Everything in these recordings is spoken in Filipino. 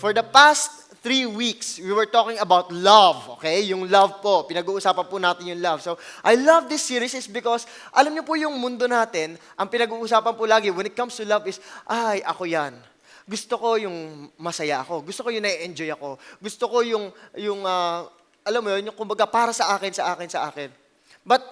For the past 3 weeks, we were talking about love, okay? Yung love po, pinag-uusapan po natin yung love. So, I love this series is because, alam niyo po yung mundo natin, ang pinag-uusapan po lagi when it comes to love is, ay, ako yan. Gusto ko yung masaya ako. Gusto ko yung na-enjoy ako. Gusto ko alam mo yun, yung kumbaga para sa akin, sa akin, sa akin. But,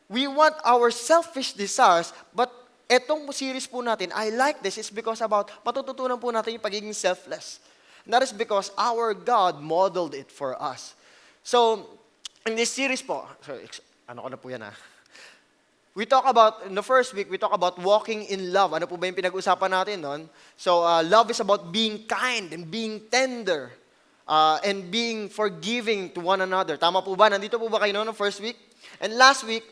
we want our selfish desires, but etong series po natin, I like this, is because about, matututunan po natin yung pagiging selfless. And that is because our God modeled it for us. So, in this series po, ano ko na po yan We talk about, in the first week, we talk about walking in love. Ano po ba yung pinag-usapan natin nun? So, love is about being kind and being tender and being forgiving to one another. Tama po ba? Nandito po ba kayo noon, no, first week? And last week,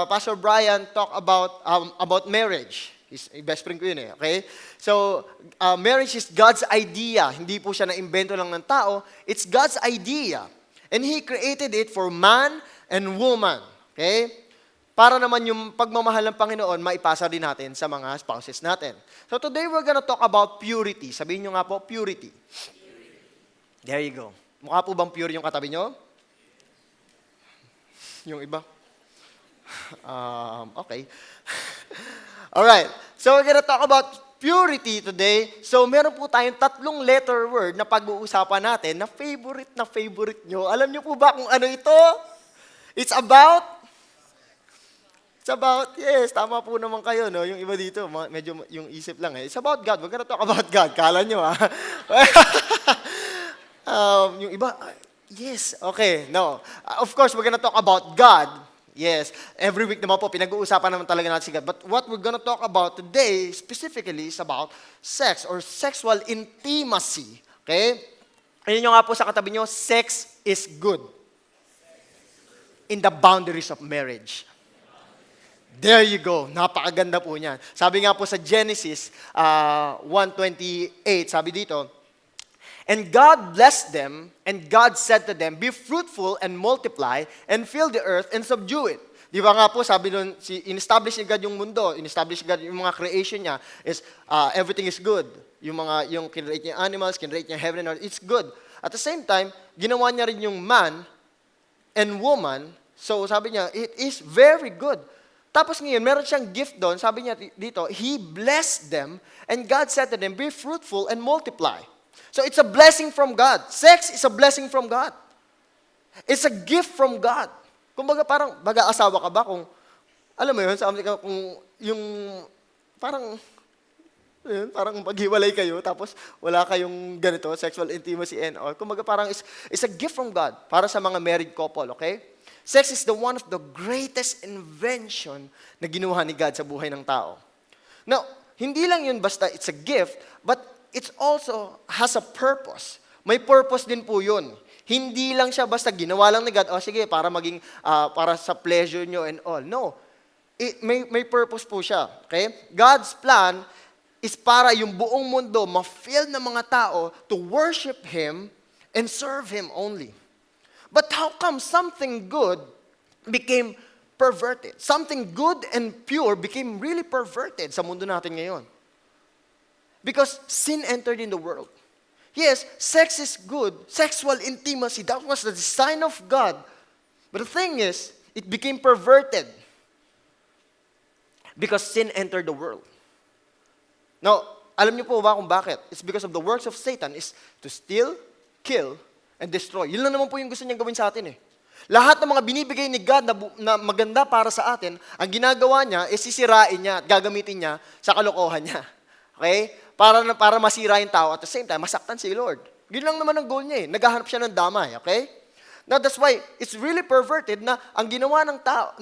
Pastor Brian talked about marriage. Best friend ko yun okay? So, marriage is God's idea. Hindi po siya na-invento lang ng tao. It's God's idea. And He created it for man and woman. Okay? Para naman yung pagmamahal ng Panginoon, maipasa din natin sa mga spouses natin. So today we're gonna talk about purity. Sabihin nyo nga po, purity. There you go. Mukha po bang pure yung katabi nyo? Yung iba? Okay. Alright. So we're gonna talk about purity today. So meron po tayong 3 letter word na pag-uusapan natin na favorite nyo. Alam nyo po ba kung ano ito? It's about, yes, tama po naman kayo, no? Yung iba dito, medyo yung isip lang It's about God. We're gonna talk about God. Kala nyo, yung iba, yes, okay, no. Of course, we're gonna talk about God. Yes, every week naman po, pinag-uusapan naman talaga natin si God. But what we're gonna talk about today, specifically, is about sex or sexual intimacy. Okay? Ayun nyo nga po sa katabi nyo, sex is good. In the boundaries of marriage. There you go. Napakaganda po niyan. Sabi nga po sa Genesis 1:28, sabi dito, and God blessed them, and God said to them, be fruitful and multiply, and fill the earth and subdue it. Di ba nga po, sabi nun, in-establish ni God yung mundo, in-establish God yung mga creation niya, is everything is good. Yung kinrate niya animals, kinrate niya heaven and earth, it's good. At the same time, ginawa niya rin yung man and woman, so sabi niya, it is very good. Tapos ngayon, meron siyang gift doon, sabi niya dito, He blessed them, and God said to them, be fruitful and multiply. So it's a blessing from God. Sex is a blessing from God. It's a gift from God. Kumbaga parang mag-aasawa ka ba kung, alam mo yun, sabi ka kung yung, parang paghiwalay kayo, tapos wala kayong ganito, sexual intimacy and all. Kumbaga parang it's a gift from God para sa mga married couple, okay? Sex is the one of the greatest invention na ginuha ni God sa buhay ng tao. Now, hindi lang yun basta it's a gift, but it also has a purpose. May purpose din po yun. Hindi lang siya basta ginawa lang ni God, sige, para maging, para sa pleasure nyo and all. No. May purpose po siya. Okay? God's plan is para yung buong mundo ma-fill ng mga tao to worship Him and serve Him only. But how come something good became perverted? Something good and pure became really perverted sa mundo natin ngayon. Because sin entered in the world. Yes, sex is good. Sexual intimacy, that was the design of God. But the thing is, it became perverted. Because sin entered the world. Now, alam niyo po ba kung bakit? It's because of the works of Satan is to steal, kill, and destroy. Yun lang naman po yung gusto niyang gawin sa atin Lahat ng mga binibigay ni God na maganda para sa atin, ang ginagawa niya is sisirain niya at gagamitin niya sa kalokohan niya. Okay? Para masira yung tao at the same time, masaktan si Lord. Yun lang naman ang goal niya Naghahanap siya ng damay, okay? Now, that's why it's really perverted na ang ginawa ng tao,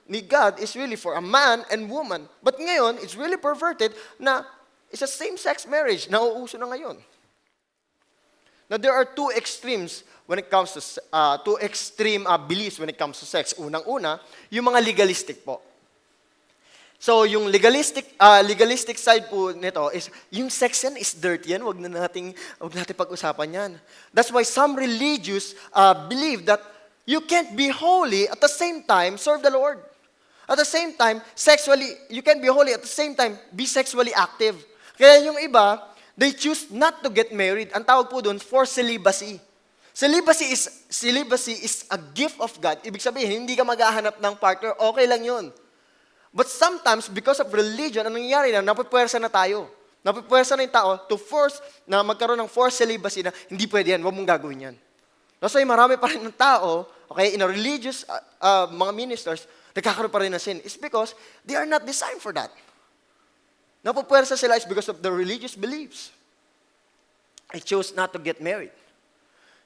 ni God is really for a man and woman. But ngayon, it's really perverted na it's a same-sex marriage. Nauuso na ngayon. Now, there are two extremes when it comes to, two extreme beliefs when it comes to sex. Unang-una, yung mga legalistic po. So, yung legalistic side po nito is, yung sex yan is dirty yan, wag natin pag-usapan yan. That's why some religious believe that you can't be holy at the same time serve the Lord. At the same time, you can't be holy at the same time be sexually active. Kaya yung iba, They choose not to get married. Ang tawag po doon, for celibacy. Celibacy is a gift of God. Ibig sabihin, hindi ka maghahanap ng partner, okay lang yun. But sometimes, because of religion, anong nangyayari na? Napupwersa na tayo. Napupwersa na yung tao to force na magkaroon ng forced celibacy na hindi pwede yan, huwag mong gagawin yan. That's why marami pa rin ng tao, okay, in a religious, mga ministers, nagkakaroon pa rin ng sin. It's because they are not designed for that. Napupwersa sila is because of their religious beliefs. I chose not to get married.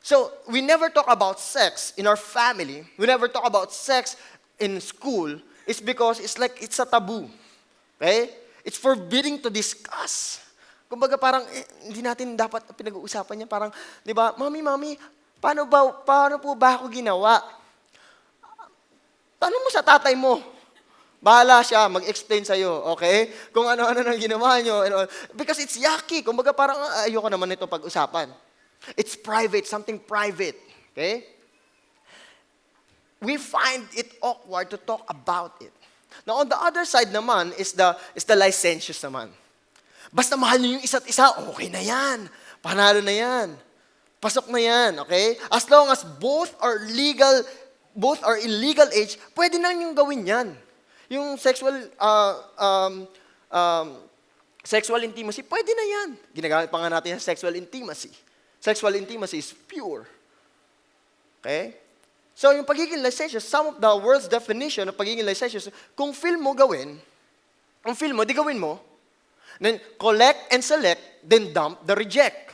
So, we never talk about sex in our family. We never talk about sex in school. It's because it's a taboo. Okay? It's forbidding to discuss. Kumbaga parang, hindi natin dapat pinag-uusapan niya. Parang, di ba, Mami, paano po ba ako ginawa? Tanong mo sa tatay mo. Bahala siya, mag-explain sa'yo, okay? Kung ano-ano nang ginawa nyo. Because it's yucky. Kumbaga parang, ayoko naman ito pag-usapan. It's private, something private, okay? We find it awkward to talk about it. Now, on the other side naman is the licentious naman. Basta mahal niyo yung isa't isa, okay na yan. Panalo na yan. Pasok na yan, okay? As long as both are in legal age, pwede na yung gawin yan. Yung sexual intimacy, pwede na yan. Ginagamit pa nga natin yung sexual intimacy. Sexual intimacy is pure. Okay? So, yung pagiging licentious, some of the world's definition of pagiging licentious, kung feel mo gawin, di gawin mo, then collect and select, then dump the reject.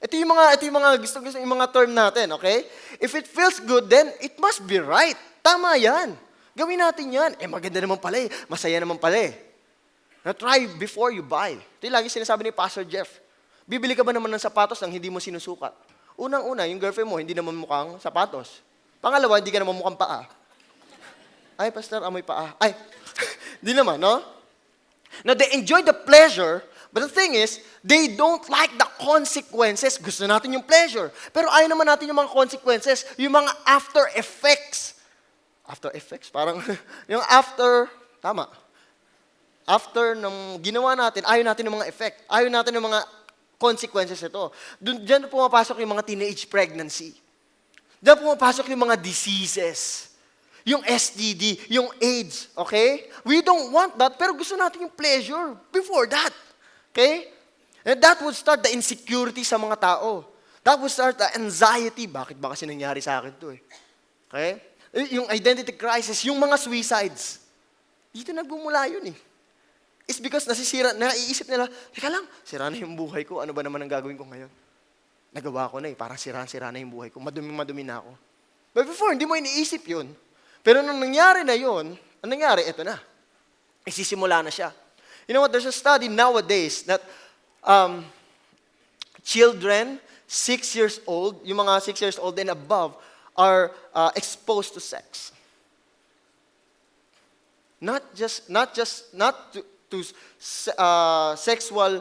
Ito yung mga gusto yung mga term natin, okay? If it feels good, then it must be right. Tama yan. Gawin natin yan. Maganda naman pala eh. Masaya naman pala eh. Now, try before you buy. Ito yung lagi sinasabi ni Pastor Jeff. Bibili ka ba naman ng sapatos nang hindi mo sinusukat? Unang-una, yung girlfriend mo, hindi naman mukhang sapatos. Pangalawa, hindi ka naman mukhang paa. Ay, Pastor, amoy paa. Ay, hindi naman, no? Now, they enjoy the pleasure, but the thing is, they don't like the consequences. Gusto natin yung pleasure. Pero ayaw naman natin yung mga consequences, yung mga after effects. After effects? Parang, yung after, tama. After ng ginawa natin, ayaw natin ng mga effect. Ayaw natin ng mga consequences ito. Diyan pumapasok yung mga teenage pregnancy. Diyan pumapasok yung mga diseases. Yung STD, yung AIDS, okay? We don't want that, pero gusto natin yung pleasure before that. Okay? And that would start the insecurity sa mga tao. That would start the anxiety. Bakit ba kasi nangyari sa akin to eh? Okay? Yung identity crisis, yung mga suicides. Dito nagbumula yun eh. It's because naiisip nila, teka lang, sira na yung buhay ko, ano ba naman ang gagawin ko ngayon? Nagawa ko na eh, parang sira na yung buhay ko, madumi na ako. But before, hindi mo iniisip yun. Pero nung nangyari na yun, ang nangyari, eto na. Isisimula na siya. You know what, there's a study nowadays that children, 6 years old, yung mga 6 years old and above, are exposed to sex. Not to sexual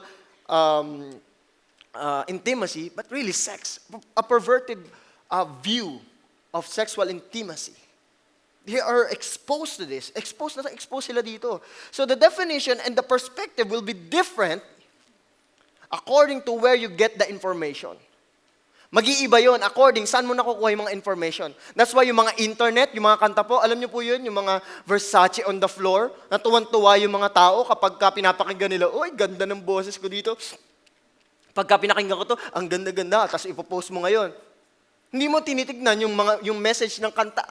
intimacy, but really sex. A perverted view of sexual intimacy. They are exposed to this. Exposed sila dito. So the definition and the perspective will be different according to where you get the information. Mag-iiba yun according saan mo nakukuha yung mga information. That's why yung mga internet, yung mga kanta po, alam niyo po yun, yung mga Versace on the floor, natuwan-tuwa yung mga tao kapag pinapakinggan nila, oy, ganda ng boses ko dito. Pagka pinakinggan ko to, ang ganda-ganda, tapos ipopost mo ngayon. Hindi mo tinitignan yung message ng kanta.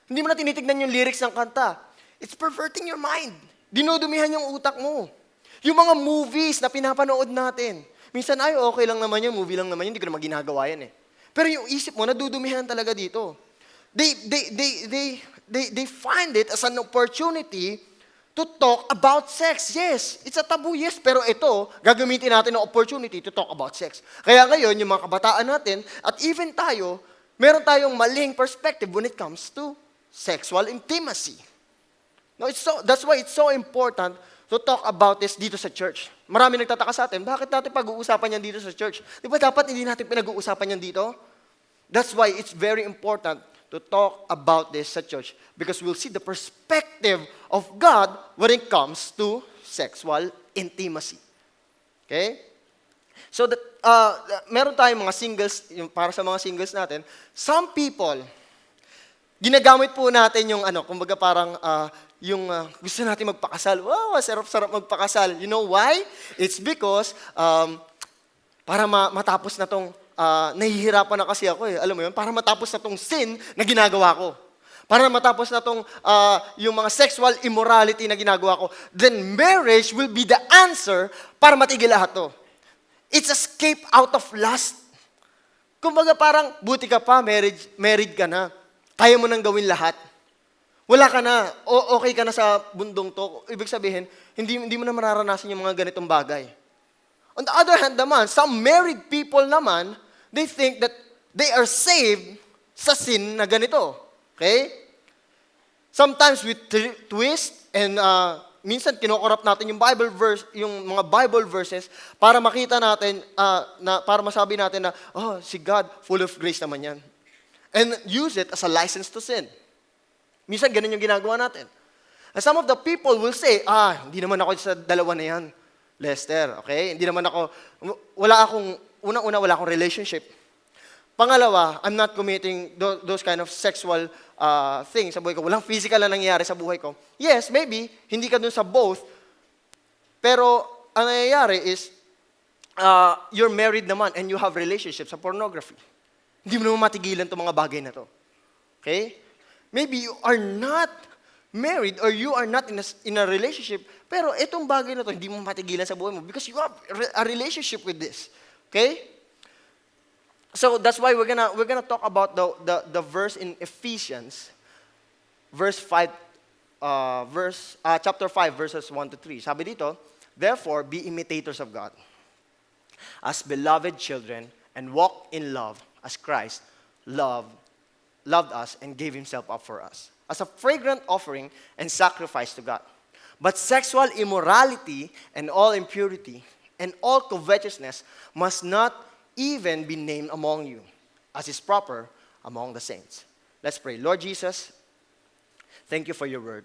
Hindi mo na tinitignan yung lyrics ng kanta. It's perverting your mind. Dinudumihan yung utak mo. Yung mga movies na pinapanood natin, minsan, ay, okay lang naman yun, movie lang naman yun, hindi ko naman ginagawa yan eh. Pero yung isip mo, nadudumihan talaga dito. They find it as an opportunity to talk about sex. Yes, it's a taboo, yes, pero ito, gagamitin natin ng opportunity to talk about sex. Kaya ngayon, yung mga kabataan natin, at even tayo, meron tayong maling perspective when it comes to sexual intimacy. No, that's why it's so important to talk about this dito sa church. Marami nagtataka sa atin, bakit natin pag-uusapan yan dito sa church? Di ba dapat hindi natin pinag-uusapan yan dito? That's why it's very important to talk about this sa church because we'll see the perspective of God when it comes to sexual intimacy. Okay? So that, meron tayong mga singles, yung para sa mga singles natin, some people, ginagamit po natin yung kumbaga parang gusto natin magpakasal. Wow, sarap-sarap magpakasal. You know why? It's because para matapos na tong nahihirapan na kasi ako eh. Alam mo yun? Para matapos na tong sin na ginagawa ko. Para matapos na tong yung mga sexual immorality na ginagawa ko. Then marriage will be the answer para matigil lahat to. It's escape out of lust. Kumbaga parang buti ka pa, married ka na. Kaya mo nang gawin lahat. Wala ka na, okay ka na sa bundong to. Ibig sabihin, hindi mo na mararanasan yung mga ganitong bagay. On the other hand naman, some married people naman, they think that they are saved sa sin na ganito. Okay? Sometimes we twist and minsan kinokorrupt natin yung Bible verse, yung mga Bible verses para makita natin para masabi natin na si God full of grace naman yan. And use it as a license to sin. Minsan ganun yung ginagawa natin. And some of the people will say, hindi naman ako sa dalawa na yan, Lester, okay? Hindi naman ako, wala akong relationship. Pangalawa, I'm not committing those kind of sexual things sa buhay ko. Walang physical na nangyayari sa buhay ko. Yes, maybe, hindi ka dun sa both. Pero, ang nangyayari is, you're married naman and you have relationships sa pornography. Hindi mo naman matigilan itong mga bagay na to. Okay? Maybe you are not married or you are not in a relationship, pero itong bagay na to, hindi mo matigilan sa buhay mo because you have a relationship with this. Okay? So that's why we're gonna talk about the verse in Ephesians, chapter 5, verses 1 to 3. Sabi dito, therefore, be imitators of God, as beloved children, and walk in love, as Christ loved us and gave himself up for us, as a fragrant offering and sacrifice to God. But sexual immorality and all impurity and all covetousness must not even be named among you, as is proper among the saints. Let's pray. Lord Jesus, thank you for your word.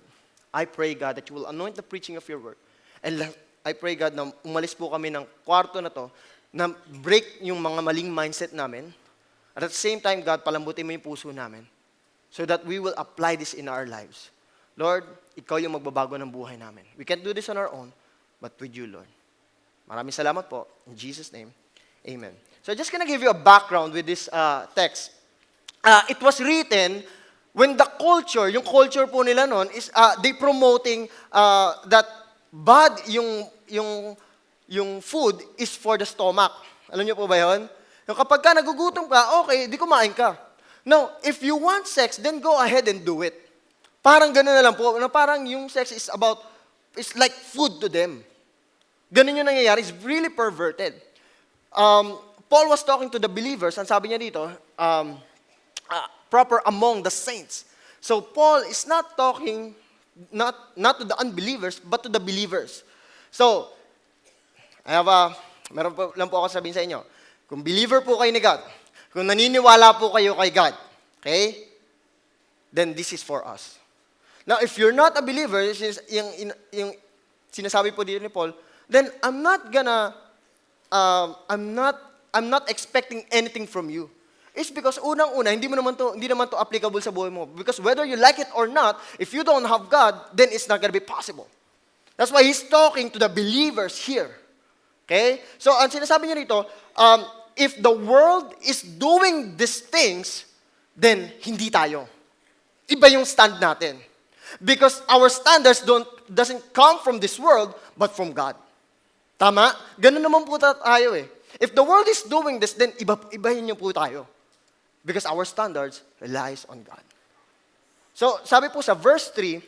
I pray, God, that you will anoint the preaching of your word. And I pray, God, na umalis po kami ng kwarto na to, na break yung mga maling mindset namin. At the same time, God, palambutin mo yung puso namin so that we will apply this in our lives. Lord, ikaw yung magbabago ng buhay namin. We can't do this on our own, but with you, Lord. Maraming salamat po. In Jesus' name, amen. So I'm just gonna give you a background with this text. It was written when the culture, yung culture po nila noon, is they promoting that bad yung food is for the stomach. Alam niyo po ba yun? Yung kapag ka nagugutom ka, okay, di kumain ka. Now, if you want sex, then go ahead and do it. Parang gano'n na lang po. Parang yung sex is it's like food to them. Ganun yung nangyayari. It's really perverted. Paul was talking to the believers, and sabi niya dito, proper among the saints. So Paul is not talking, not to the unbelievers, but to the believers. So, meron po lang po ako sabihin sa inyo. Kung believer po kayo ni God, kung naniniwala po kayo kay God, okay? Then this is for us. Now, if you're not a believer, yung sinasabi po dito ni Paul, then I'm not expecting anything from you. It's because unang-una, hindi naman to applicable sa buhay mo. Because whether you like it or not, if you don't have God, then it's not gonna be possible. That's why he's talking to the believers here. Okay? So, ang sinasabi niya rito, if the world is doing these things, then hindi tayo. Iba yung stand natin. Because our standards doesn't come from this world, but from God. Tama? Ganun naman po tayo eh. If the world is doing this, then ibahin niyo po tayo. Because our standards relies on God. So, sabi po sa verse 3,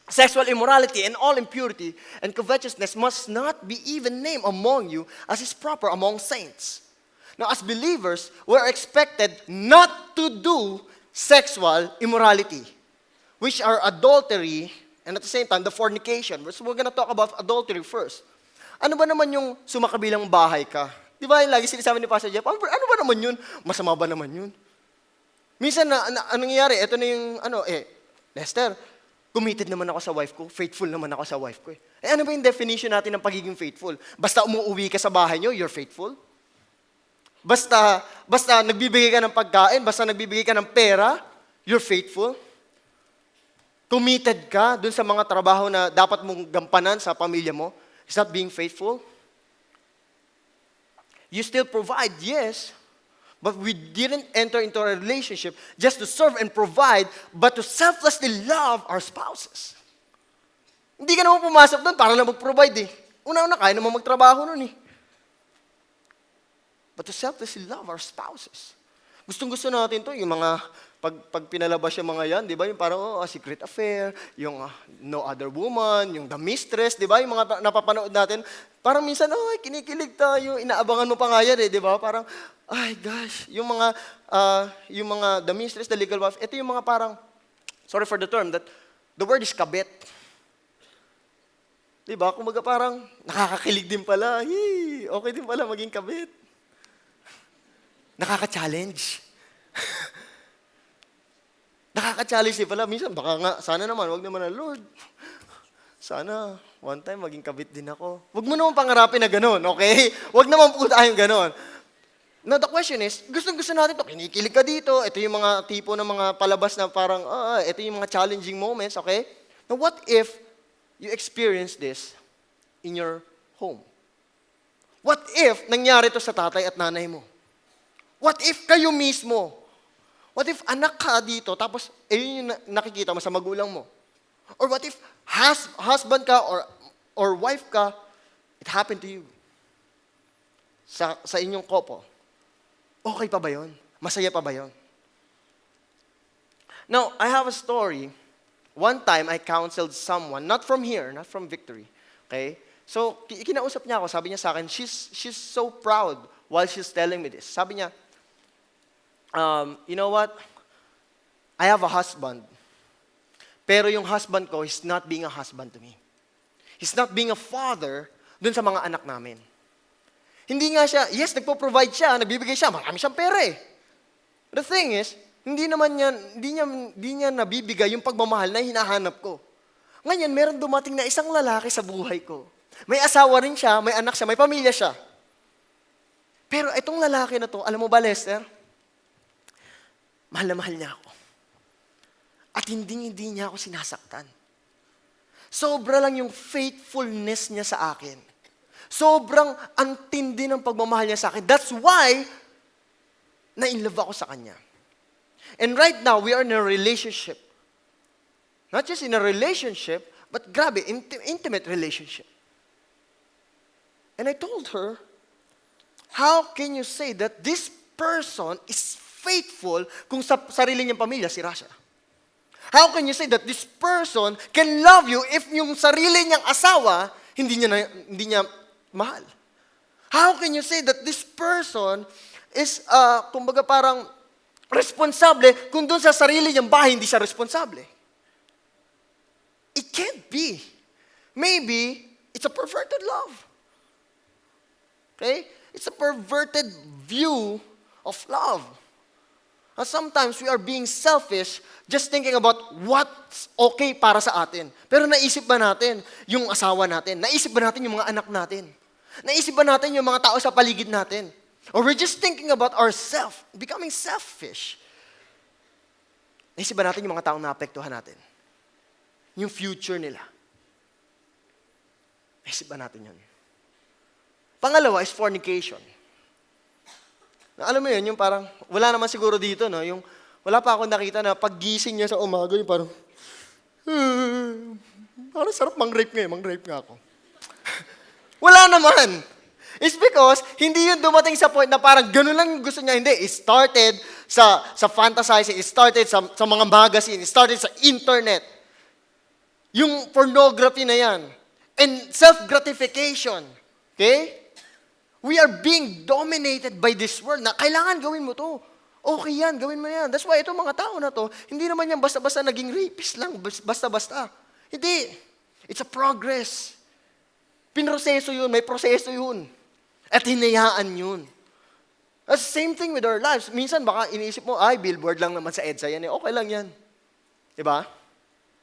sexual immorality and all impurity and covetousness must not be even named among you as is proper among saints. Now, as believers, we're expected not to do sexual immorality, which are adultery, and at the same time, the fornication. So we're gonna talk about adultery first. Ano ba naman yung sumakabilang bahay ka? Di ba yung lagi sinasabi ni Pastor Jeff, ano ba naman yun? Masama ba naman yun? Minsan, anong nangyayari? Ito na yung, Lester, Committed naman ako sa wife ko, faithful naman ako sa wife ko eh. Ano ba yung definition natin ng pagiging faithful? Basta umuwi ka sa bahay nyo, you're faithful? Basta nagbibigay ka ng pagkain, basta nagbibigay ka ng pera, you're faithful? Committed ka dun sa mga trabaho na dapat mong gampanan sa pamilya mo? Is that being faithful? You still provide, yes. But we didn't enter into a relationship just to serve and provide, but to selflessly love our spouses. Hindi ka naman pumasok doon para lang mag-provide eh. Una-una, kaya naman magtrabaho nun eh. But to selflessly love our spouses. Gustong-gusto natin to, yung mga, pag pinalabas yung mga yan, di ba? Yung parang, secret affair, yung no other woman, yung the mistress, di ba? Yung mga napapanood natin, parang minsan, kinikilig tayo, inaabangan mo pa nga yan eh, di ba? Parang, ay gosh, yung mga the mistress, the legal wife, ito yung mga parang, sorry for the term, that the word is kabit. Di ba? Kumbaga parang, nakakakilig din pala, okay din pala maging kabit. Nakaka-challenge. Nakaka-challenge din pala. Minsan, baka nga, sana naman, wag naman na, Lord, sana, one time, maging kabit din ako. Wag mo naman pangarapin na gano'n, okay? Wag naman po tayong gano'n. Now, the question is, gustong-gusto natin ito, kinikilig ka dito, ito yung mga tipo ng mga palabas na parang, ito yung mga challenging moments, okay? Now, what if you experience this in your home? What if nangyari to sa tatay at nanay mo? What if kayo mismo? What if anak ka dito, tapos yun yung nakikita mo sa magulang mo? Or what if husband ka or wife ka, it happened to you? Sa inyong couple. Okay pa ba yun? Masaya pa ba yun? Now, I have a story. One time, I counseled someone, not from here, not from Victory. Okay? So, kinausap niya ako, sabi niya sa akin, she's so proud while she's telling me this. Sabi niya, you know what? I have a husband. Pero yung husband ko is not being a husband to me. He's not being a father dun sa mga anak namin. Hindi nga siya, yes, nagpo-provide siya, nagbibigay siya, marami siyang pera eh. The thing is, hindi niya nabibigay yung pagmamahal na hinahanap ko. Ngayon, meron dumating na isang lalaki sa buhay ko. May asawa rin siya, may anak siya, may pamilya siya. Pero itong lalaki na to, alam mo ba, Lester? Mahal na mahal niya ako. At hindi niya ako sinasaktan. Sobra lang yung faithfulness niya sa akin. Sobrang antindi ng pagmamahal niya sa akin. That's why, na-inlove ako sa kanya. And right now, we are in a relationship. Not just in a relationship, but grabe, intimate relationship. And I told her, how can you say that this person is faithful kung sa sarili niyang pamilya, si Rasha? How can you say that this person can love you if yung sarili niyang asawa, hindi niya mahal? How can you say that this person is, kumbaga parang, responsable kung doon sa sarili niyang bahay, hindi siya responsable? It can't be. Maybe, it's a perverted love. Okay? It's a perverted view of love. And sometimes we are being selfish just thinking about what's okay para sa atin. Pero naisip ba natin yung asawa natin? Naisip ba natin yung mga anak natin? Naisip ba natin yung mga tao sa paligid natin? Or we're just thinking about ourselves, becoming selfish. Naisip ba natin yung mga taong naapektuhan natin? Yung future nila. Naisip ba natin yun? Pangalawa is fornication. Alam mo yun, yung parang, wala naman siguro dito, no? Yung, wala pa akong nakita na paggising niya sa umaga, yung parang, parang sarap mang-rape nga ako. Wala naman. It's because, hindi yun dumating sa point na parang ganun lang yung gusto niya. Hindi, it started sa fantasizing, it started sa mga magazine, it started sa internet. Yung pornography na yan. And self-gratification. Okay? We are being dominated by this world na kailangan gawin mo to. Okay yan, gawin mo yan. That's why itong mga tao na to, hindi naman yan basta-basta naging rapist lang, basta-basta. Hindi. It's a progress. Pinroseso yun, may proseso yun. At hinayaan yun. The same thing with our lives. Minsan baka iniisip mo, billboard lang naman sa EDSA yan. Okay lang yan. Diba?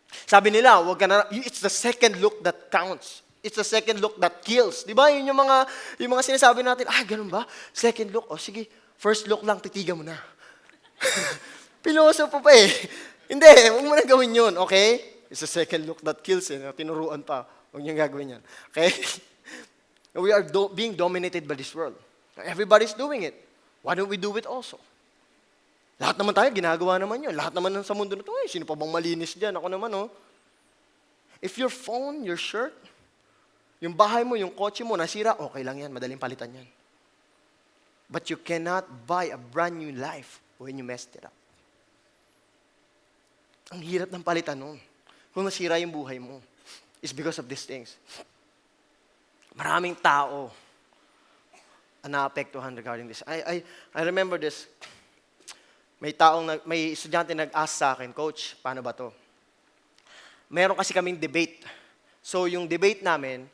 Sabi nila, wag ka na, it's the second look that counts. It's the second look that kills. Di ba? Yun yung mga sinasabi natin, ganun ba? Second look, sige, first look lang, titigan mo na. Piloso pa eh. Hindi, huwag mo na gawin yun, okay? It's the second look that kills tinuruan pa. Huwag niyang gagawin yan. Okay? We are being dominated by this world. Everybody's doing it. Why don't we do it also? Lahat naman tayo, ginagawa naman yun. Lahat naman sa mundo na ito, sino pa bang malinis dyan? Ako naman, If your phone, your shirt, yung bahay mo, yung kotse mo, nasira, okay lang yan, madaling palitan yan. But you cannot buy a brand new life when you messed it up. Ang hirap ng palitan nun. Kung nasira yung buhay mo, it's because of these things. Maraming tao ang naapektuhan regarding this. I remember this. May estudyante nag-ask sa akin, Coach, paano ba to? Meron kasi kaming debate. So yung debate namin,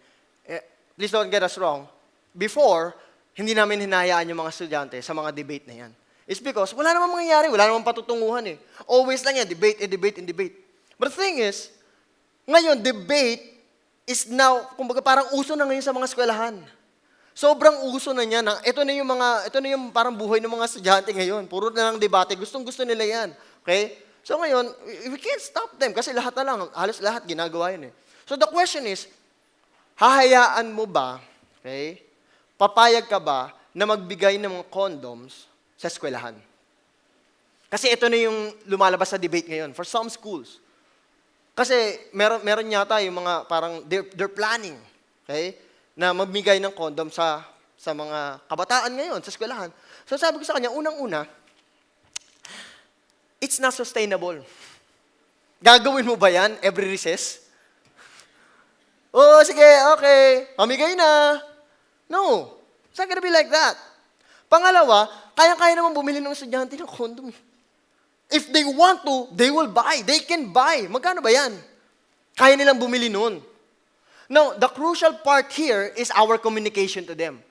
please don't get us wrong, before, hindi namin hinayaan yung mga estudyante sa mga debate na yan. It's because wala namang mangyayari, wala namang patutunguhan eh. Always lang yan, debate and debate and debate. But the thing is, ngayon, debate is now, kumbaga parang uso na ngayon sa mga eskwelahan. Sobrang uso na niya. Ito na yung parang buhay ng mga estudyante ngayon. Puro na lang debate, gustong-gusto nila yan. Okay? So ngayon, we can't stop them kasi lahat na lang, halos lahat ginagawa yun eh. So the question is, hahayaan mo ba, okay, papayag ka ba na magbigay ng mga condoms sa eskwelahan? Kasi ito na yung lumalabas sa debate ngayon for some schools. Kasi meron yata yung mga parang they're planning, okay, na magbigay ng condom sa mga kabataan ngayon sa eskwelahan. So sabi ko sa kanya, unang-una, it's not sustainable. Gagawin mo ba yan every recess? Sige, okay. Pamigay na. No. It's not gonna be like that. Pangalawa, kaya-kaya naman bumili ng estudyante ng condom. If they want to, they will buy. They can buy. Magkano ba yan? Kaya nilang bumili nun. Now, the crucial part here is our communication to them.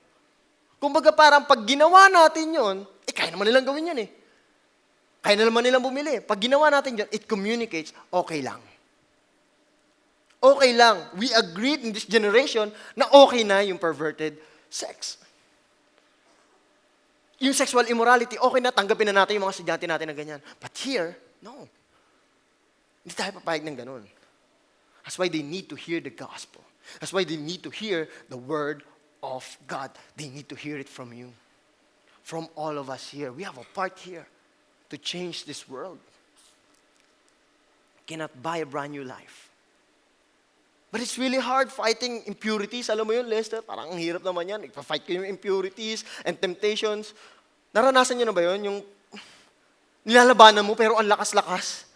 Kumbaga parang pag ginawa natin yun, kaya naman nilang gawin yan eh. Kaya naman nilang bumili. Pag ginawa natin yun, it communicates, okay lang. Okay lang. We agreed in this generation na okay na yung perverted sex. Yung sexual immorality, okay na, tanggapin na natin yung mga estudyante natin na ganyan. But here, no. Hindi tayo papayag ng ganun. That's why they need to hear the gospel. That's why they need to hear the word of God. They need to hear it from you. From all of us here. We have a part here to change this world. Cannot buy a brand new life. But it's really hard fighting impurities. Alam mo yun, Lester? Parang ang hirap naman yan. Ipa-fight ko yung impurities and temptations. Naranasan nyo na ba yun? Yung nilalabanan mo pero ang lakas-lakas.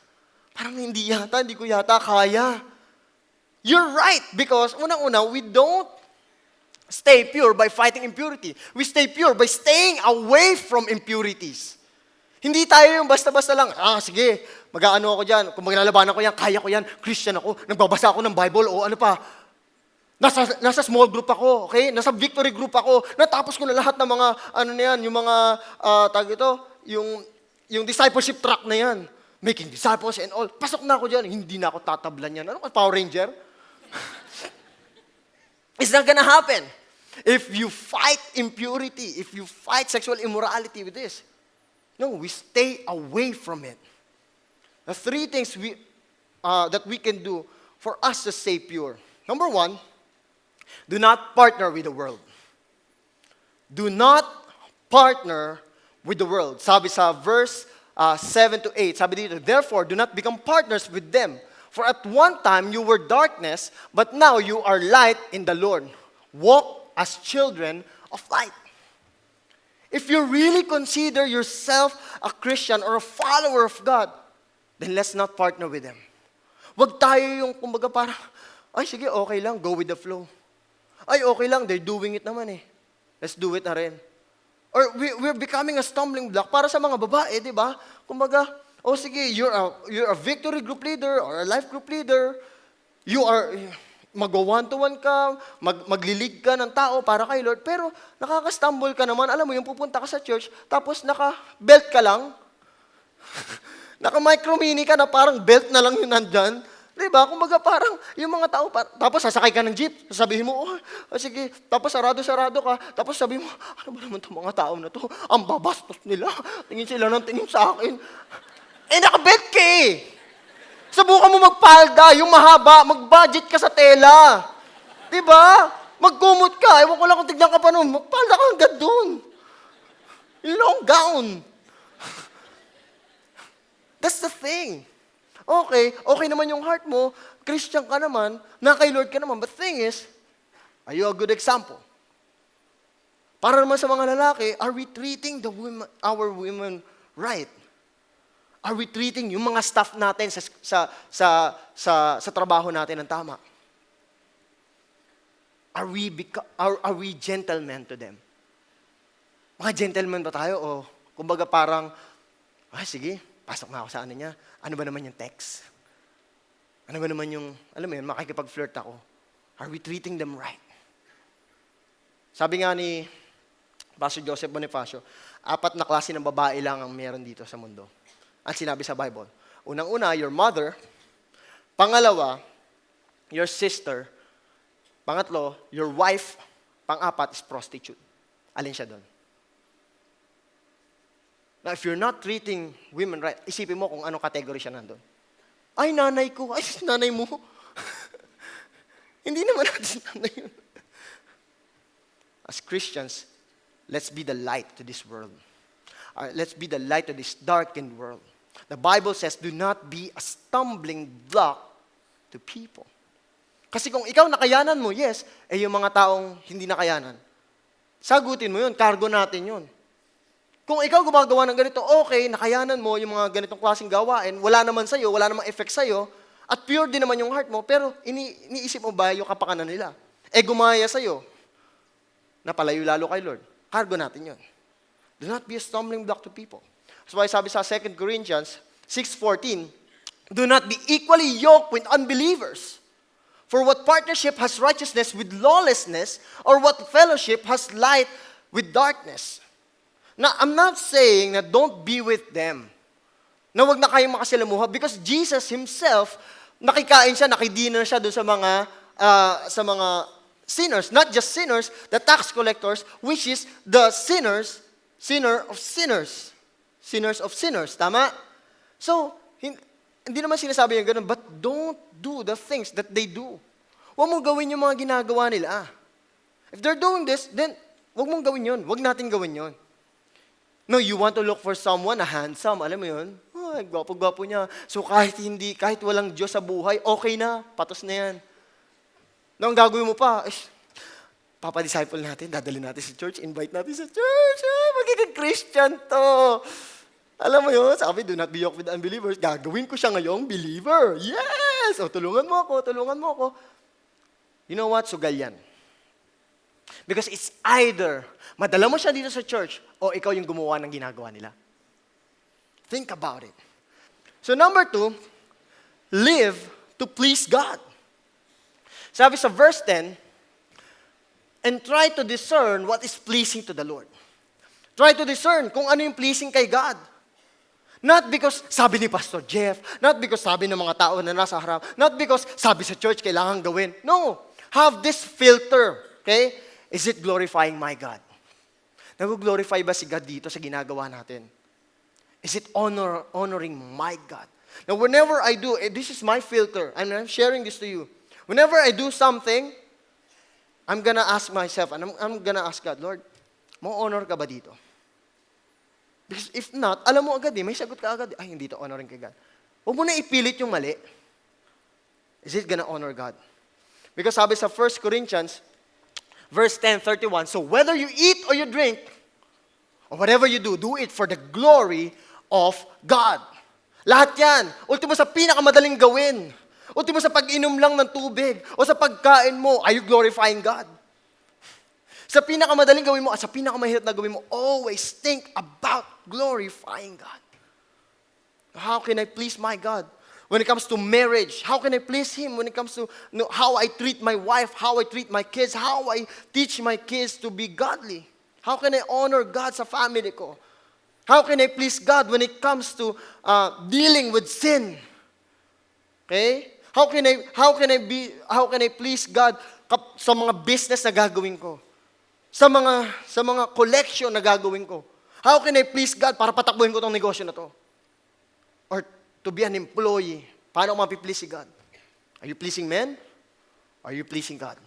Parang hindi ko yata kaya. You're right because unang-una, we don't stay pure by fighting impurity. We stay pure by staying away from impurities. Hindi tayo yung basta-basta lang, sige, mag-aano ako dyan, kung maglalabanan ko yan, kaya ko yan, Christian ako, nagbabasa ako ng Bible, o ano pa. Nasa small group ako, okay? Nasa victory group ako, natapos ko na lahat ng mga, yung mga, yung discipleship track na yan. Making disciples and all. Pasok na ako dyan, hindi na ako tatablan yan. Ano ka, Power Ranger? It's not gonna happen. If you fight impurity, if you fight sexual immorality with this, no, we stay away from it. The three things that we can do for us to stay pure. Number one, do not partner with the world. Do not partner with the world. Sabi sa verse 7 to 8, sabi dito, therefore, do not become partners with them. For at one time you were darkness, but now you are light in the Lord. Walk as children of light. If you really consider yourself a Christian or a follower of God, then let's not partner with them. Wag tayo yung kumbaga parang, sige, okay lang, go with the flow. Okay lang, they're doing it naman eh. Let's do it na rin. Or we're becoming a stumbling block para sa mga babae, di ba? Kumbaga, sige, you're a victory group leader or a life group leader. Mag-one-to-one ka, maglilig ka ng tao para kay Lord, pero nakaka-stumble ka naman, alam mo yung pupunta ka sa church, tapos naka-belt ka lang, naka-micro-mini ka na parang belt na lang yun nandyan, Diba? Kumbaga parang yung mga tao, tapos sasakay ka ng jeep, sasabihin mo, sige, tapos sarado-sarado ka, tapos sabihin mo, ano ba naman itong mga tao na to? Ang babastos nila. Tingin sila ng tingin sa akin. Nakabet ka eh. Subukan mo magpalda, yung mahaba, mag-budget ka sa tela. Diba? Magkumot ka, ewan ko lang kung tignan ka pa nun, magpalda ka hanggang doon. Long gown. That's the thing. Okay naman yung heart mo, Christian ka naman, na kay Lord ka naman. But the thing is, are you a good example? Para naman sa mga lalaki, are we treating our women right? Are we treating yung mga staff natin sa trabaho natin ng tama? Are we gentlemen to them? Mga gentlemen ba tayo? O kumbaga parang, sige, pasok na ako sa ano niya. Ano ba naman yung text? Ano ba naman yung, alam mo yun, makikipag-flirt ako. Are we treating them right? Sabi nga ni Pastor Joseph Bonifacio, 4 na klase ng babae lang ang meron dito sa mundo. At sinabi sa Bible. Unang-una, your mother. Pangalawa, your sister. Pangatlo, your wife. Pang-apat is prostitute. Alin siya doon? Now, if you're not treating women right, isipin mo kung anong category siya nandun. Ay, nanay ko. Ay, nanay mo. Hindi naman natin nanay yun. As Christians, let's be the light to this world. Let's be the light to this darkened world. The Bible says, do not be a stumbling block to people. Kasi kung ikaw nakayanan mo, yes, yung mga taong hindi nakayanan, sagutin mo yun, cargo natin yun. Kung ikaw gumagawa ng ganito, okay, nakayanan mo yung mga ganitong klaseng gawain, wala naman sa'yo, wala namang effect sa'yo, at pure din naman yung heart mo, pero iniisip mo ba yung kapakanan nila? Gumaya sa'yo, napalayo lalo kay Lord. Cargo natin yun. Do not be a stumbling block to people. That's why sabi sa 2 Corinthians 6:14, do not be equally yoked with unbelievers. For what partnership has righteousness with lawlessness, or what fellowship has light with darkness? Now, I'm not saying na don't be with them. Na wag na kayong makasalamuha because Jesus Himself, nakikain siya, nakidinner siya doon sa mga sinners. Not just sinners, the tax collectors, which is the sinner of sinners. Sinners of sinners. Tama? So, hindi naman sinasabi niya ganun, but don't do the things that they do. Huwag mong gawin yung mga ginagawa nila. If they're doing this, then huwag mong gawin yun. Huwag natin gawin yun. No, you want to look for someone na handsome, alam mo yun? Ay, gwapo-gwapo niya. So kahit walang Diyos sa buhay, okay na, patos na yan. No, ang gagawin mo pa, papadisciple natin, dadalhin natin sa church, invite natin sa church, magiging Christian to. Alam mo yun, sabi, do not be yoked with unbelievers. Gagawin ko siya ngayong believer. Yes! Tulungan mo ako. You know what? Sugal yan. Because it's either madala mo siya dito sa church o ikaw yung gumawa ng ginagawa nila. Think about it. So number 2, live to please God. Sabi sa verse 10, and try to discern what is pleasing to the Lord. Try to discern kung ano yung pleasing kay God. Not because sabi ni Pastor Jeff, not because sabi ng mga tao na nasa harap, not because sabi sa church kailangan gawin. No, have this filter, okay? Is it glorifying my God? Nag-glorify ba si God dito sa ginagawa natin? Is it honoring my God? Now, whenever I do, this is my filter. I'm sharing this to you. Whenever I do something, I'm gonna ask myself, and I'm gonna ask God, Lord, mo-honor ka ba dito? Because if not, alam mo agad may sagot ka agad. Ay, hindi to honoring kay God. Huwag mo na ipilit yung mali. Is it gonna honor God? Because sabi sa 1 Corinthians, verse 10:31, so whether you eat or you drink, or whatever you do, do it for the glory of God. Lahat yan. Ultimo sa pinakamadaling gawin. Ultimo sa pag-inom lang ng tubig, o sa pagkain mo, are you glorifying God? Sa pinakamadaling gawin mo, at sa pinakamahirap na gawin mo, always think about glorifying God. How can I please my God? When it comes to marriage, how can I please Him? When it comes to how I treat my wife, how I treat my kids, how I teach my kids to be godly. How can I honor God sa family ko? How can I please God when it comes to dealing with sin? Okay? How can I please God sa mga business na gagawin ko? Sa mga collection na gagawin ko? How can I please God para patakbuhin ko tong negosyo na to? Or to be an employee, paano ako mapiplease si God? Are you pleasing men? Are you pleasing God?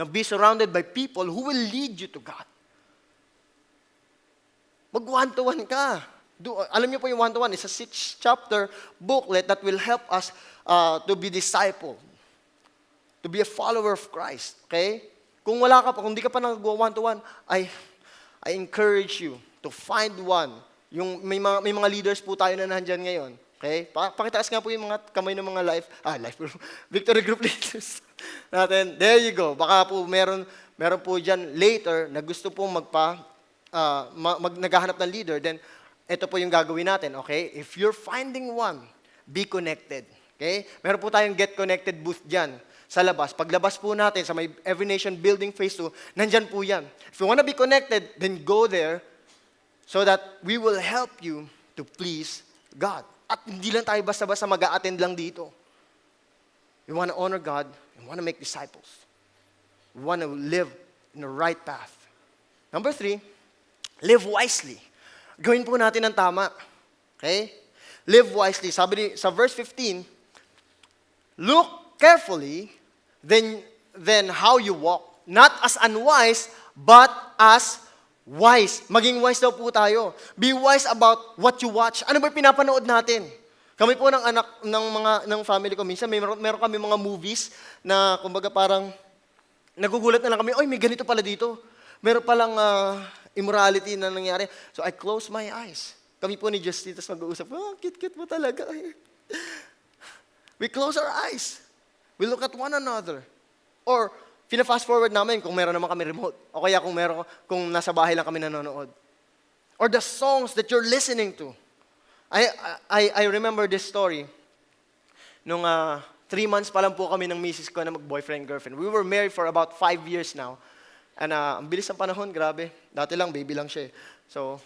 Now be surrounded by people who will lead you to God. Mag one-to-one ka. Alam niyo po yung one-to-one, it's a 6-chapter booklet that will help us to be disciple, to be a follower of Christ. Okay? Kung di ka pa nag-one-to-one, I encourage you to find one. May mga leaders po tayo na nandyan ngayon. Okay? Pakitaas nga po yung mga kamay ng mga Victory Group leaders natin. There you go. Baka po meron po dyan later na gusto pong naghahanap ng leader, then ito po yung gagawin natin. Okay? If you're finding one, be connected. Okay? Meron po tayong Get Connected booth dyan sa labas. Paglabas po natin sa may Every Nation Building Phase 2, nandyan po yan. If you want to be connected, then go there so that we will help you to please God. At hindi lang tayo basta-basta mag-a-attend lang dito. We want to honor God. We want to make disciples. We want to live in the right path. Number 3, live wisely. Gawin po natin ang tama. Okay? Live wisely. Sabi sa verse 15, look carefully, then how you walk. Not as unwise, but as wise. Maging wise daw po tayo. Be wise about what you watch. Ano ba pinapanood natin? Kami po ng anak ng family ko, minsan meron kami mga movies na kumbaga parang nagugulat na lang kami, oy, may ganito pala dito. Meron palang immorality na nangyari. So I close my eyes. Kami po ni Justin, tapos mag-uusap, cute mo talaga. We close our eyes. We look at one another. Or, fina-fast forward namin kung meron naman kami remote. O kaya kung nasa bahay lang kami nanonood. Or the songs that you're listening to. I remember this story. Nung 3 months pa lang po kami ng misis ko na mag-boyfriend, girlfriend. We were married for about 5 years now. And ang bilis ng panahon, grabe. Dati lang, baby lang siya. So,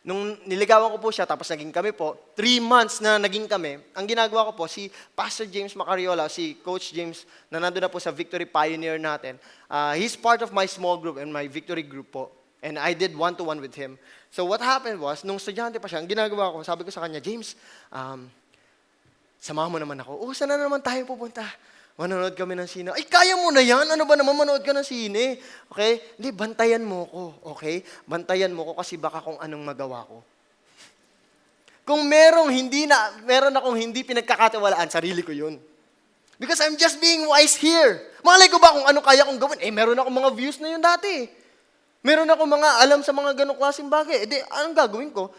nung niligawan ko po siya, tapos naging kami po, 3 months na naging kami, ang ginagawa ko po, si Pastor James Macariola, si Coach James, na nandun na po sa Victory Pioneer natin, he's part of my small group and my Victory group po. And I did one-to-one with him. So what happened was, nung estudyante pa siya, ang ginagawa ko, sabi ko sa kanya, James, samahan mo naman ako. Saan na naman tayo pupunta? Manonood kami ng sine. Ay, kaya mo na yan. Ano ba naman manood ka ng sine? Okay? Hindi, bantayan mo ko. Okay? Bantayan mo ko kasi baka kung anong magawa ko. Kung meron akong hindi pinagkakatiwalaan, sarili ko yun. Because I'm just being wise here. Malay ko ba kung ano kaya kong gawin? Meron akong mga views na yun dati. Meron akong mga alam sa mga ganong klaseng bagay. Anong gagawin ko?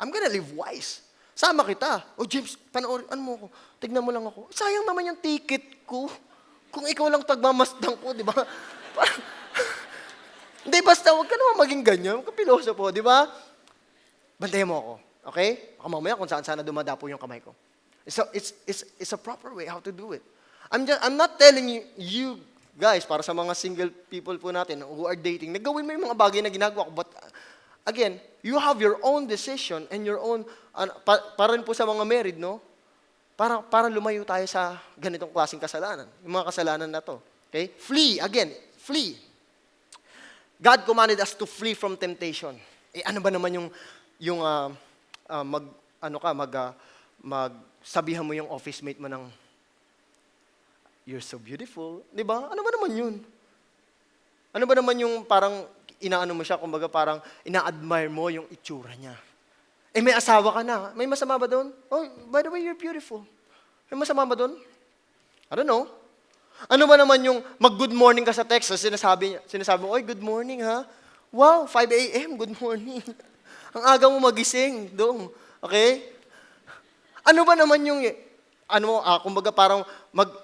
I'm gonna live wise. Sama kita. James, panoorin mo ko. Tignan mo lang ako. Sayang naman yung ticket ko. Kung ikaw lang tagmamasdang ko, di ba? Hindi, basta huwag ka naman maging ganyan. Huwag ka piloso po, di ba? Bantayan mo ako. Okay? Baka mamaya kung saan-saan na dumadapo yung kamay ko. So, it's a proper way how to do it. I'm not telling you guys, para sa mga single people po natin who are dating, nagawin mo yung mga bagay na ginagawa ko. But again, you have your own decision and your own, para rin po sa mga married, no? Para lumayo tayo sa ganitong klaseng kasalanan. Yung mga kasalanan na to. Okay? Flee. Again, flee. God commanded us to flee from temptation. Ano ba naman magsabihan mo yung office mate mo ng, you're so beautiful. Di ba? Ano ba naman yun? Ano ba naman yung parang inaano mo siya, kumbaga parang ina-admire mo yung itsura niya. May asawa ka na. May masama ba doon? By the way, you're beautiful. May masama ba doon? I don't know. Ano ba naman yung mag-good morning ka sa text? Sinasabi mo, good morning ha? Wow, 5 a.m., good morning. Ang aga mo magising doon. Okay? Ano ba naman yung, kumbaga parang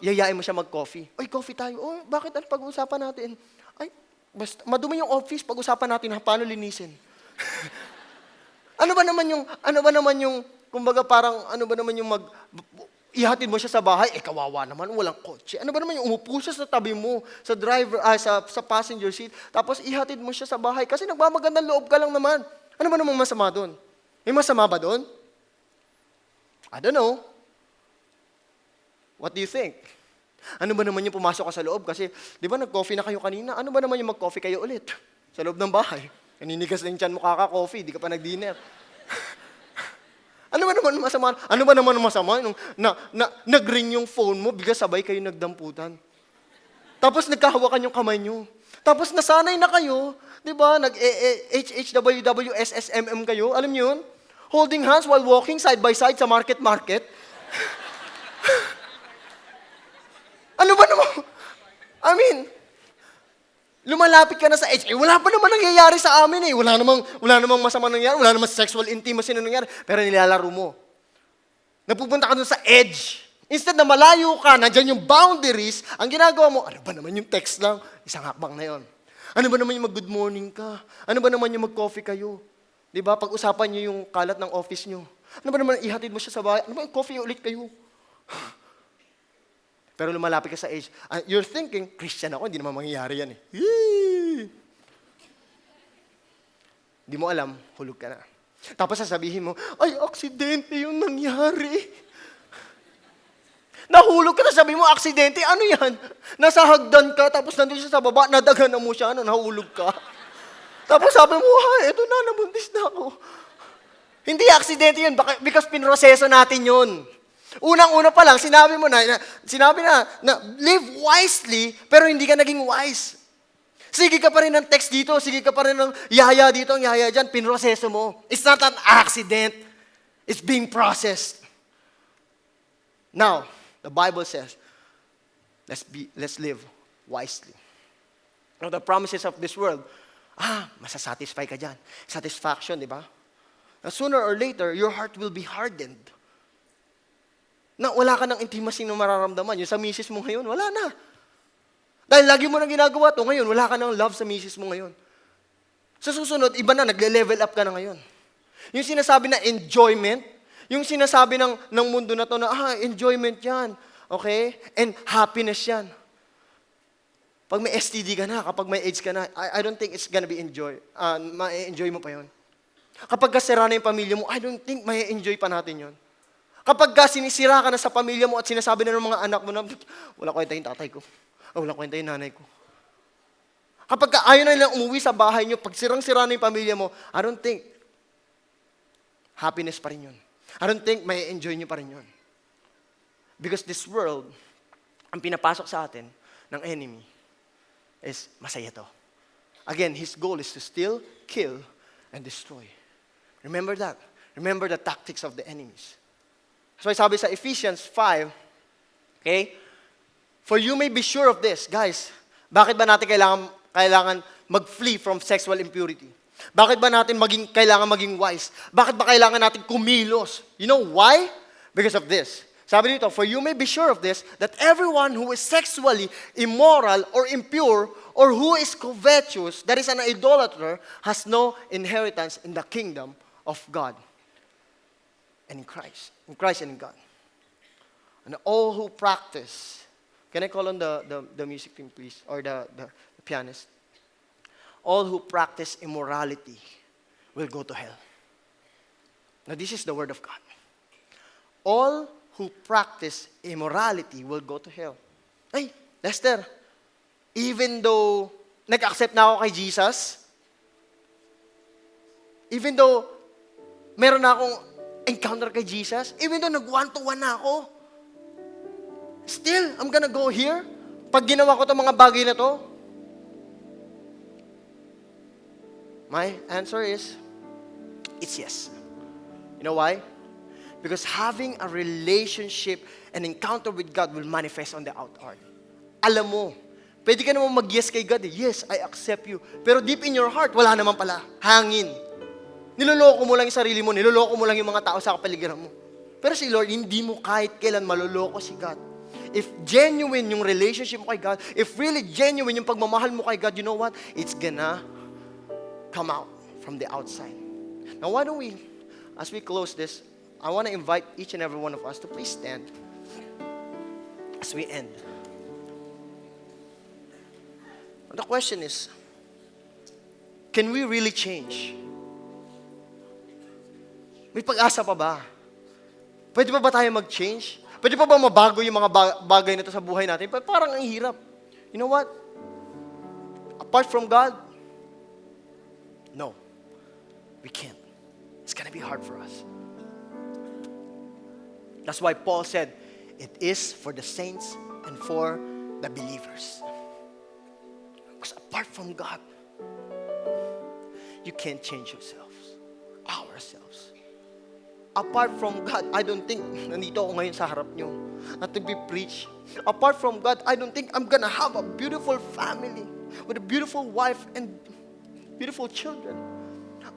yayain mo siya mag-coffee. Coffee tayo. Bakit? Ano pag-uusapan natin? Basta, madumi yung office, pag-usapan natin paano linisin. Ano ba naman yung, kumbaga parang, ihatid mo siya sa bahay, kawawa naman, walang kotse. Ano ba naman yung umupo siya sa tabi mo, sa driver, sa passenger seat, tapos ihatid mo siya sa bahay, kasi nagmamagandang loob ka lang naman. Ano ba namang masama doon? May masama ba doon? I don't know. What do you think? Ano ba naman yung pumasok ka sa loob? Kasi, di ba nag-coffee na kayo kanina? Ano ba naman yung mag-coffee kayo ulit? Sa loob ng bahay. Kaninigas na yung tiyan mo kaka-coffee, di ka pa nag-dinner. Ano ba naman masama? Ano ba naman masama? Nung nag-ring yung phone mo, bigla sabay kayo nagdamputan. Tapos nagkahawakan yung kamay nyo. Tapos nasanay na kayo, di ba? Nag-HHWW, SSMM kayo. Alam nyo yun? Holding hands while walking side by side sa market. Ano ba naman? I mean, lumalapit ka na sa edge. Wala pa naman nangyayari sa amin eh. Wala namang masama nangyayari. Wala namang sexual intimacy na nangyayari. Pero nilalaro mo. Napupunta ka dun sa edge. Instead na malayo ka, nandyan yung boundaries, ang ginagawa mo, ano ba naman yung text lang? Isang hakbang na yon. Ano ba naman yung mag-good morning ka? Ano ba naman yung mag-coffee kayo? Di ba? Pag-usapan nyo yung kalat ng office nyo. Ano ba naman ihatid mo siya sa bahay? Ano ba yung coffee ulit kayo? Pero lumalapit ka sa age. You're thinking, Christian ako, hindi naman mangyayari yan eh. Hindi mo alam, hulog ka na. Tapos sasabihin mo, ay, aksidente yung nangyari. Nahulog ka na, sabi mo, aksidente, ano yan? Nasa hagdan ka, tapos nandun siya sa baba, nadaganan mo siya, nahulog ka. Tapos sabi mo, eto na, nabuntis na ako. Hindi aksidente yun, because pinroseso natin yun. Unang-una pa lang, sinabi na live wisely, pero hindi ka naging wise. Sige ka pa rin ng text dito, sige ka pa rin ng yaya dito, ang yaya dyan, pinroseso mo. It's not an accident. It's being processed. Now, the Bible says, let's live wisely. Now, the promises of this world, masasatisfy ka dyan. Satisfaction, di ba? Now, sooner or later, your heart will be hardened. Na wala ka ng intimacy na mararamdaman. Yung sa misis mo ngayon, wala na. Dahil lagi mo nang ginagawa to ngayon, wala ka ng love sa misis mo ngayon. Sa susunod, iba na, nagle-level up ka na ngayon. Yung sinasabi na enjoyment, yung sinasabi ng mundo na to na, enjoyment yan. Okay? And happiness yan. Pag may STD ka na, kapag may AIDS ka na, I don't think it's gonna be ma-enjoy mo pa yon. Kapag kasira na yung pamilya mo, I don't think ma-enjoy pa natin yon. Kapag sinisira ka na sa pamilya mo at sinasabi na ng mga anak mo na, wala kwenta yung tatay ko. Wala kwenta yung nanay ko. Kapag ayaw na nilang umuwi sa bahay nyo, pag sirang-sira na yung pamilya mo, I don't think happiness pa rin yun. I don't think may enjoy nyo pa rin yun. Because this world, ang pinapasok sa atin ng enemy is masaya to. Again, his goal is to steal, kill, and destroy. Remember that. Remember the tactics of the enemies. So sabi sa Ephesians 5, okay? For you may be sure of this. Guys, bakit ba natin kailangan mag-flee from sexual impurity? Bakit ba natin kailangan maging wise? Bakit ba kailangan natin kumilos? You know why? Because of this. Sabi dito, for you may be sure of this, that everyone who is sexually immoral or impure, or who is covetous, that is an idolater, has no inheritance in the kingdom of God and in Christ. In Christ and in God. And all who practice, can I call on the music team please, or the pianist? All who practice immorality will go to hell. Now this is the word of God. All who practice immorality will go to hell. Ay, Lester, even though nag-accept na ako kay Jesus, even though meron na akong encounter kay Jesus, even though nag-one-to-one na ako, still, I'm gonna go here. Pag ginawa ko itong mga bagay na to, my answer is, it's yes. You know why? Because having a relationship and encounter with God will manifest on the outward. Alam mo, pwede ka naman mag-yes kay God eh. Yes, I accept you. Pero deep in your heart, wala naman pala. Hangin. Niloloko mo lang yung sarili mo, niloloko mo lang yung mga tao sa kapaligiran mo. Pero si Lord, hindi mo kahit kailan maloloko si God. If genuine yung relationship mo kay God, if really genuine yung pagmamahal mo kay God, you know what? It's gonna come out from the outside. Now why don't we, as we close this, I want to invite each and every one of us to please stand as we end. The question is, can we really change? May pag-asa pa ba? Pwede pa ba tayo mag-change? Pwede pa ba mabago yung mga bagay na ito sa buhay natin? Parang ang hirap. You know what? Apart from God, no. We can't. It's gonna be hard for us. That's why Paul said, it is for the saints and for the believers. Because apart from God, you can't change yourselves, ourselves. Apart from God, I don't think nandito ako ngayon sa harap nyo na to be preached. Apart from God, I don't think I'm gonna have a beautiful family with a beautiful wife and beautiful children.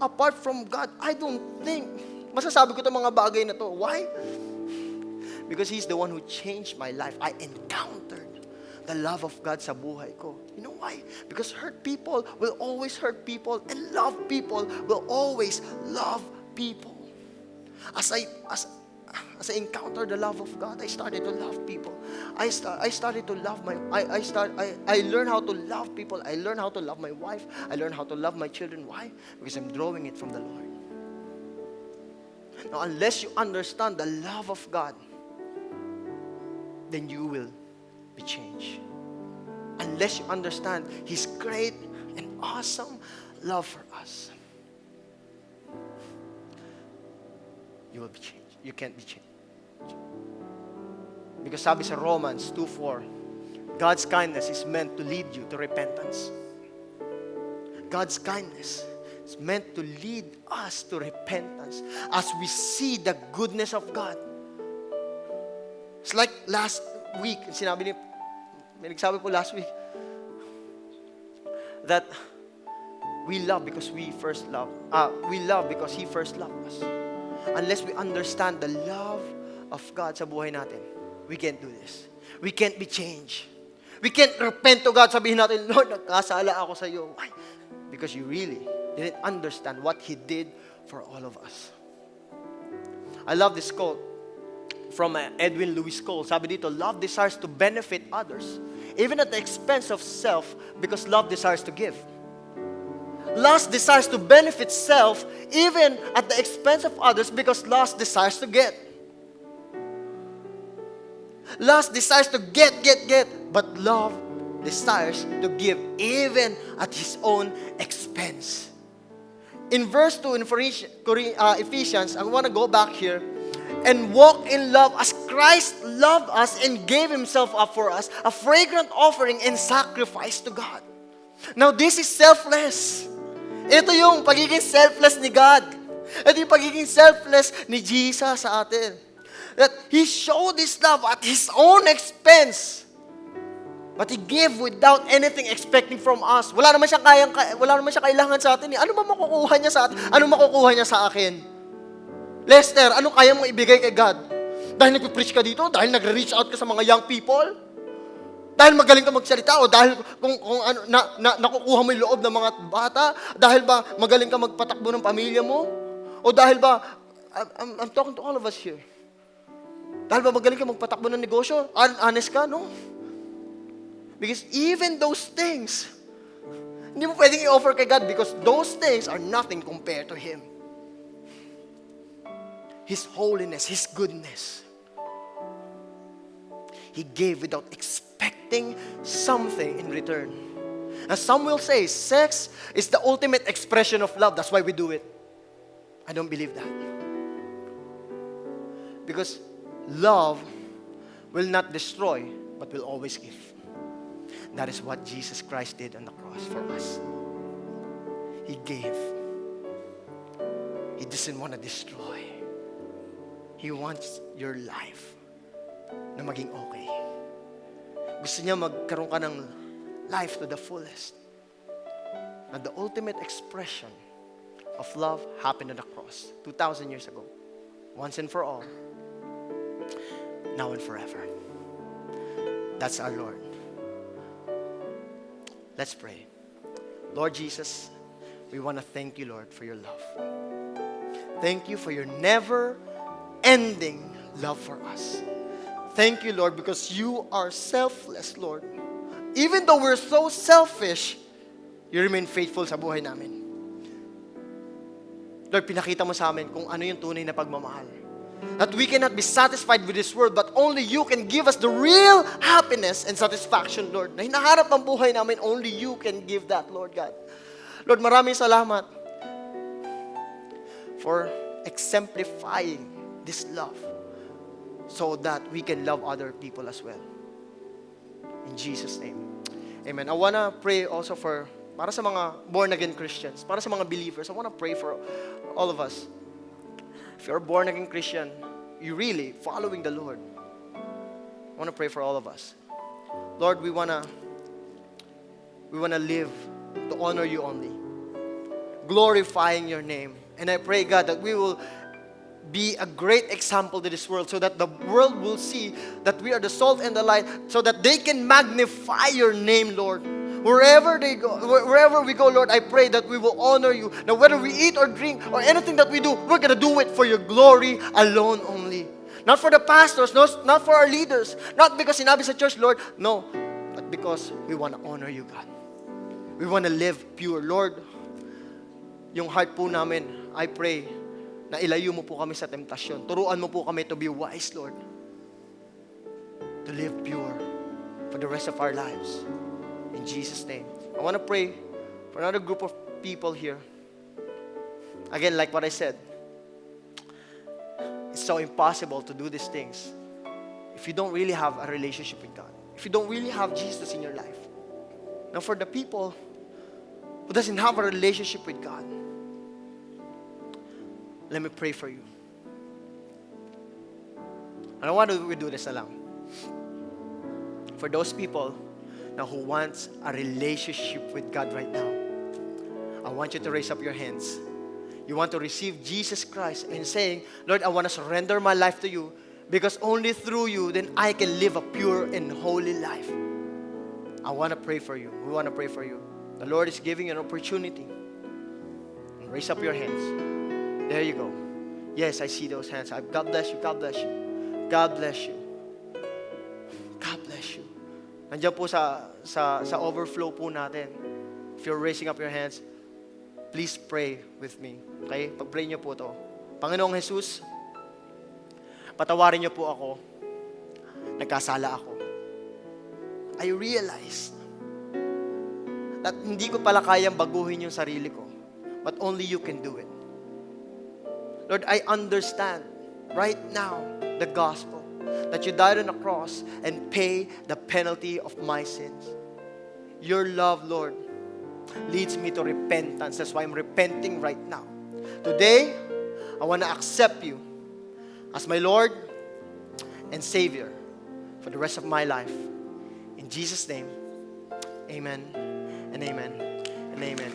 Apart from God, I don't think masasabi ko itong mga bagay na to. Why? Because He's the one who changed my life. I encountered the love of God sa buhay ko. You know why? Because hurt people will always hurt people, and love people will always love people. As I encountered the love of God, I started to love people. I started to love I learned how to love people. I learned how to love my wife. I learned how to love my children. Why? Because I'm drawing it from the Lord. Now, unless you understand the love of God, then you will be changed. Unless you understand His great and awesome love for us, you will be changed. You can't be changed. Because sabi sa Romans 2:4, God's kindness is meant to lead you to repentance. God's kindness is meant to lead us to repentance as we see the goodness of God. It's like last week, may nagsabi po last week, that we love because we love because He first loved us. Unless we understand the love of God sa buhay natin, we can't do this. We can't be changed. We can't repent to God, sabihin natin, Lord, nagkasala ako sa iyo. Why? Because you really didn't understand what He did for all of us. I love this quote from Edwin Louis Cole. Sabi dito, love desires to benefit others, even at the expense of self, because love desires to give. Lust desires to benefit self even at the expense of others because lust desires to get. Lust desires to get. But love desires to give even at his own expense. In verse 2 in Ephesians, I want to go back here. And walk in love as Christ loved us and gave Himself up for us, a fragrant offering and sacrifice to God. Now this is selfless. Ito yung pagiging selfless ni God. Ito yung pagiging selfless ni Jesus sa atin. That He showed His love at His own expense. But He gave without anything expecting from us. Wala naman siya kailangan sa atin. Ano ba makukuha niya sa atin? Ano makukuha niya sa akin? Lester, ano kaya mong ibigay kay God? Dahil nagpe-preach ka dito? Dahil nagre-reach out ka sa mga young people? Dahil magaling ka magsalita o dahil kung ano, nakukuha mo yung loob ng mga bata? Dahil ba magaling ka magpatakbo ng pamilya mo? O dahil ba, I'm talking to all of us here. Dahil ba magaling ka magpatakbo ng negosyo? Honest ka, no? Because even those things, hindi mo pwedeng i-offer kay God because those things are nothing compared to Him. His holiness, His goodness. He gave without expecting something in return. And some will say, sex is the ultimate expression of love. That's why we do it. I don't believe that. Because love will not destroy, but will always give. That is what Jesus Christ did on the cross for us. He gave. He doesn't want to destroy. He wants your life na maging okay. Gusto niya magkaroon ka ng life to the fullest. And the ultimate expression of love happened on the cross 2,000 years ago. Once and for all. Now and forever. That's our Lord. Let's pray. Lord Jesus, we want to thank you, Lord, for your love. Thank you for your never-ending love for us. Thank you, Lord, because you are selfless, Lord. Even though we're so selfish, you remain faithful sa buhay namin. Lord, pinakita mo sa amin kung ano yung tunay na pagmamahal. That we cannot be satisfied with this world, but only you can give us the real happiness and satisfaction, Lord. Na hinahanap ang buhay namin, only you can give that, Lord God. Lord, maraming salamat for exemplifying this love so that we can love other people as well. In Jesus' name. Amen. I wanna pray also para sa mga born-again Christians, para sa mga believers. I wanna pray for all of us. If you're a born-again Christian, you really following the Lord, I wanna pray for all of us. Lord, we wanna live to honor you only, glorifying your name. And I pray, God, that we will be a great example to this world so that the world will see that we are the salt and the light, so that they can magnify your name, Lord. Wherever we go, Lord, I pray that we will honor you. Now, whether we eat or drink or anything that we do, we're going to do it for your glory alone only. Not for the pastors, not for our leaders, not because sinabi sa church, Lord, no, but because we want to honor you, God. We want to live pure, Lord. Yung heart po namin, I pray na ilayo mo po kami sa temptasyon. Turuan mo po kami to be wise, Lord. To live pure for the rest of our lives. In Jesus' name. I want to pray for another group of people here. Again, like what I said, it's so impossible to do these things if you don't really have a relationship with God. If you don't really have Jesus in your life. Now, for the people who doesn't have a relationship with God, let me pray for you. And why do we do this na lang? For those people now who wants a relationship with God right now, I want you to raise up your hands. You want to receive Jesus Christ and saying, Lord, I want to surrender my life to you because only through you then I can live a pure and holy life. I want to pray for you. We want to pray for you. The Lord is giving you an opportunity. Raise up your hands. There you go. Yes, I see those hands. God bless you. God bless you. God bless you. God bless you. Nandiyan po sa overflow po natin. If you're raising up your hands, please pray with me. Okay? Pag-pray niyo po to. Panginoong Jesus, patawarin niyo po ako. Nagkasala ako. I realized that hindi ko pala kayang baguhin yung sarili ko. But only you can do it. Lord, I understand right now the gospel that you died on the cross and pay the penalty of my sins. Your love, Lord, leads me to repentance. That's why I'm repenting right now. Today, I want to accept you as my Lord and Savior for the rest of my life. In Jesus' name, amen and amen and amen.